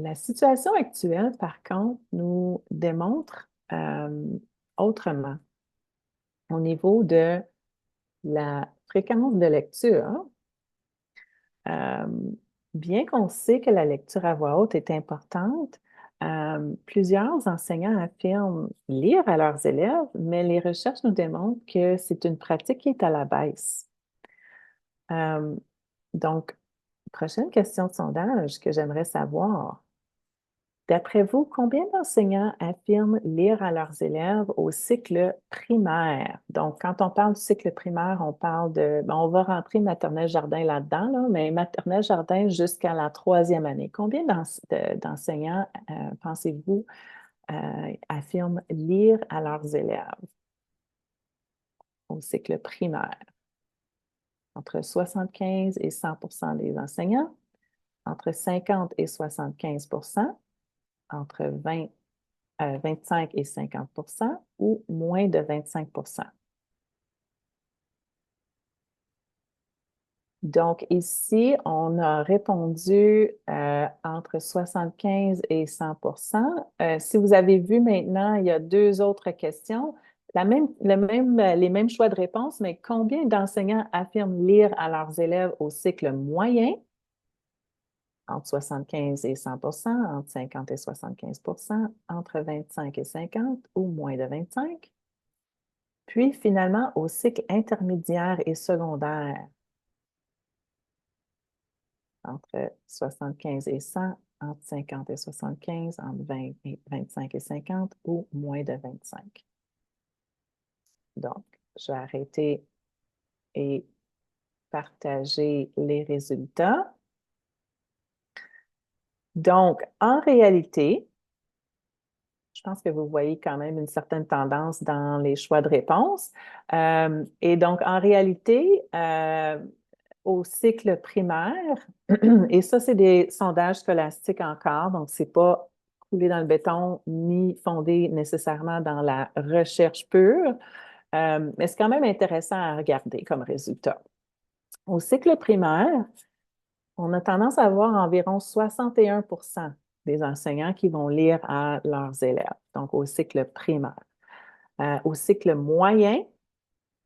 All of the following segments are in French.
La situation actuelle, par contre, nous démontre autrement au niveau de la fréquence de lecture. euh, Bien qu'on sait que la lecture à voix haute est importante, plusieurs enseignants affirment lire à leurs élèves, mais les recherches nous démontrent que c'est une pratique qui est à la baisse. Euh, donc, prochaine question de sondage que j'aimerais savoir. D'après vous, combien d'enseignants affirment lire à leurs élèves au cycle primaire? Donc, quand on parle du cycle primaire, on parle de, on va rentrer maternelle jardin là-dedans, là, mais maternelle jardin jusqu'à la troisième année. Combien d'enseignants, pensez-vous, affirment lire à leurs élèves au cycle primaire? Entre 75 et 100 des enseignants, entre 50 et 75 entre 25 et 50 ou moins de 25 Donc, ici, on a répondu entre 75 et 100 Si vous avez vu maintenant, il y a deux autres questions. Les mêmes choix de réponse, mais combien d'enseignants affirment lire à leurs élèves au cycle moyen? Entre 75 et 100 entre 50 et 75 entre 25 et 50 ou moins de 25. Puis finalement, au cycle intermédiaire et secondaire, entre 75 et 100, entre 50 et 75, entre 20 et 25 et 50 ou moins de 25. Donc, je vais arrêter et partager les résultats. Donc, en réalité, je pense que vous voyez quand même une certaine tendance dans les choix de réponse. Et donc, en réalité, au cycle primaire, et ça, c'est des sondages scolastiques encore, donc c'est pas coulé dans le béton ni fondé nécessairement dans la recherche pure, mais c'est quand même intéressant à regarder comme résultat. Au cycle primaire, on a tendance à avoir environ 61 des enseignants qui vont lire à leurs élèves, donc au cycle primaire. Au cycle moyen,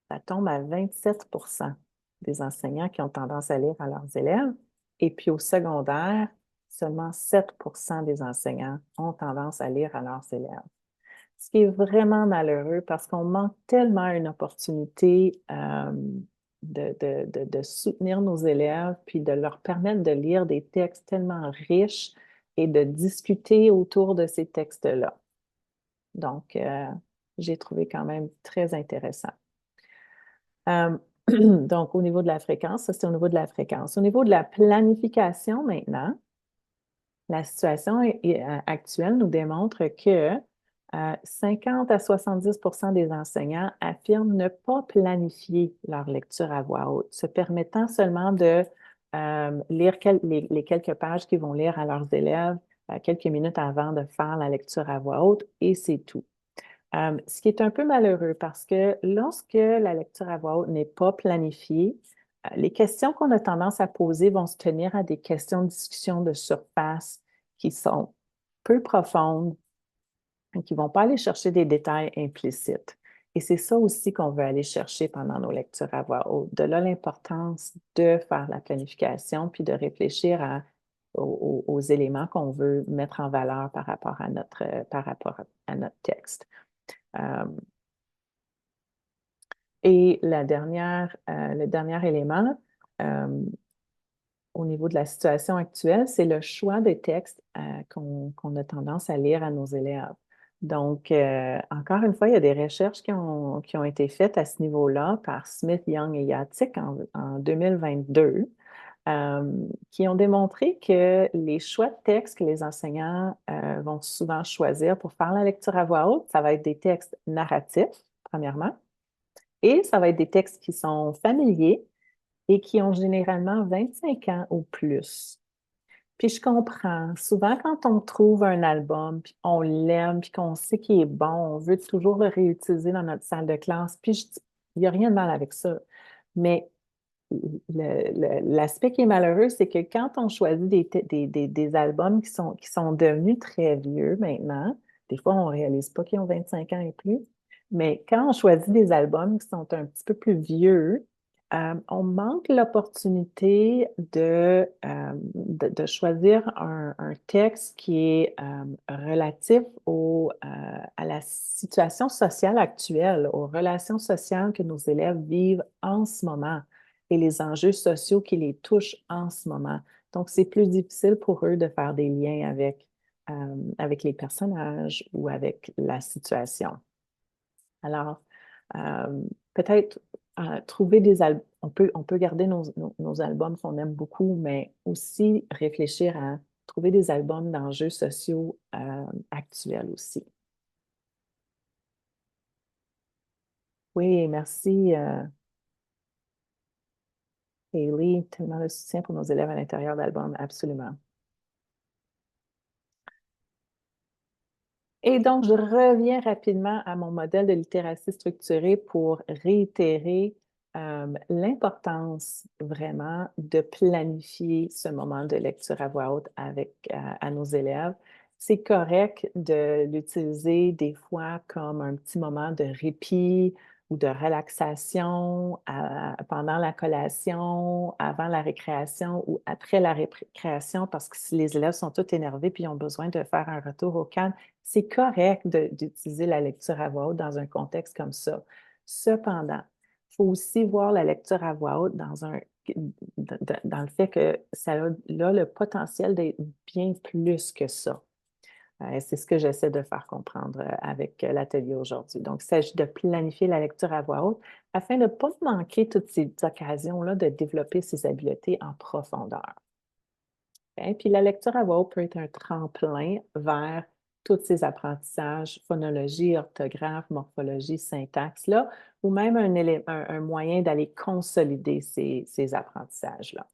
ça tombe à 27 des enseignants qui ont tendance à lire à leurs élèves. Et puis au secondaire, seulement 7 des enseignants ont tendance à lire à leurs élèves. Ce qui est vraiment malheureux parce qu'on manque tellement une opportunité de soutenir nos élèves, puis de leur permettre de lire des textes tellement riches et de discuter autour de ces textes-là. Donc, j'ai trouvé quand même très intéressant. Euh, donc, au niveau de la fréquence, ça c'est au niveau de la fréquence. Au niveau de la planification maintenant, la situation actuelle nous démontre que 50 à 70 des enseignants affirment ne pas planifier leur lecture à voix haute, se permettant seulement de lire les quelques pages qu'ils vont lire à leurs élèves quelques minutes avant de faire la lecture à voix haute, et c'est tout. Ce qui est un peu malheureux parce que lorsque la lecture à voix haute n'est pas planifiée, les questions qu'on a tendance à poser vont se tenir à des questions de discussion de surface qui sont peu profondes et qui ne vont pas aller chercher des détails implicites. Et c'est ça aussi qu'on veut aller chercher pendant nos lectures à voix haute. De là l'importance de faire la planification puis de réfléchir aux éléments qu'on veut mettre en valeur par rapport à notre texte. Euh, et le dernier élément, euh, au niveau de la situation actuelle, c'est le choix des textes qu'on a tendance à lire à nos élèves. Donc, encore une fois, il y a des recherches qui ont été faites à ce niveau-là par Smith, Young et Yatic en 2022, qui ont démontré que les choix de textes que les enseignants vont souvent choisir pour faire la lecture à voix haute, ça va être des textes narratifs, premièrement, et ça va être des textes qui sont familiers et qui ont généralement 25 ans ou plus. Puis je comprends, souvent quand on trouve un album, puis on l'aime, puis qu'on sait qu'il est bon, on veut toujours le réutiliser dans notre salle de classe, puis il n'y a rien de mal avec ça. Mais l'aspect qui est malheureux, c'est que quand on choisit des albums qui sont devenus très vieux maintenant, des fois on ne réalise pas qu'ils ont 25 ans et plus, mais quand on choisit des albums qui sont un petit peu plus vieux, on manque l'opportunité de choisir un texte qui est relatif à la situation sociale actuelle, aux relations sociales que nos élèves vivent en ce moment et les enjeux sociaux qui les touchent en ce moment. Donc, c'est plus difficile pour eux de faire des liens avec les personnages ou avec la situation. Alors, peut-être trouver des albums, on peut garder nos albums qu'on aime beaucoup, mais aussi réfléchir à trouver des albums d'enjeux sociaux actuels aussi. Oui, merci, Hayley, tellement de soutien pour nos élèves à l'intérieur d'albums, absolument. Et donc, je reviens rapidement à mon modèle de littératie structurée pour réitérer l'importance vraiment de planifier ce moment de lecture à voix haute avec à nos élèves. C'est correct de l'utiliser des fois comme un petit moment de répit ou de relaxation pendant la collation, avant la récréation ou après la récréation, parce que si les élèves sont tous énervés puis ont besoin de faire un retour au calme, c'est correct d'utiliser la lecture à voix haute dans un contexte comme ça. Cependant, il faut aussi voir la lecture à voix haute dans le fait que ça a le potentiel d'être bien plus que ça. C'est ce que j'essaie de faire comprendre avec l'atelier aujourd'hui. Donc, il s'agit de planifier la lecture à voix haute afin de ne pas manquer toutes ces occasions-là de développer ses habiletés en profondeur. Puis la lecture à voix haute peut être un tremplin vers tous ces apprentissages, phonologie, orthographe, morphologie, syntaxe-là, ou même un moyen d'aller consolider ces apprentissages-là.